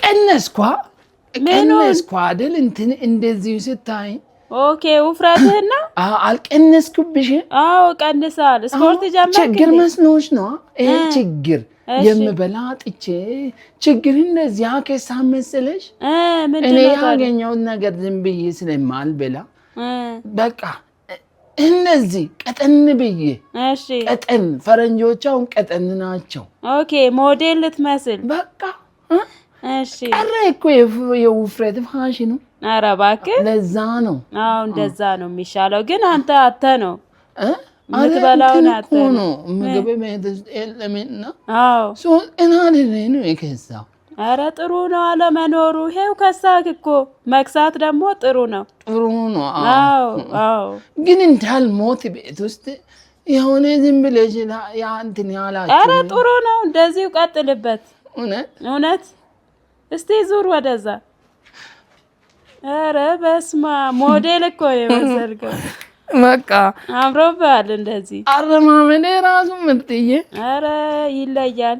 ቀነስኳ አይደል እንትን እንደዚህ ስታይ ኦኬ ውፍረትህና አልቀነስኩብሽ አዎ ቀንሳል ስፖርት ጀመርክ ችግር መስሎሽ ነው ይሄ ችግር የምበላ ጥቼ ችግር እንደዚህ አከሳ መሰለሽ እኔ ያገኘው ነገር ዝም ብዬ ስለማልበላ በቃ እነዚህ ቀጠን ብዬ እሺ ቀጠን ፈረንጆቻውን ቀጠን ናቸው ኦኬ ሞዴል ልትመስል በቃ እሺ አረ እኮ የውፍረት ፋሽኑ ኧረ እባክህ ለዛ ነው አዎ እንደዛ ነው የሚሻለው ግን አንተ አተ ነው ምትበላውን አተ ነው ምግብ መሄድስ የለምና አዎ ሶ እናኔ ነው የከሳው አረ ጥሩ ነው አለመኖሩ ይሄው ከሳክ እኮ መክሳት ደግሞ ጥሩ ነው አዎ ግን እንዳልሞት ቤት ውስጥ የሆነ ዝም ብለሽ ያንተን ያላችሁ አረ ጥሩ ነው እንደዚሁ ቀጥልበት እውነት እስቲ ዙር ወደዛ አረ በስማ ሞዴል እኮ የመሰልከው በቃ አምሮባል እንደዚህ አረማመኔ ራሱ ምርጥዬ አረ ይለያል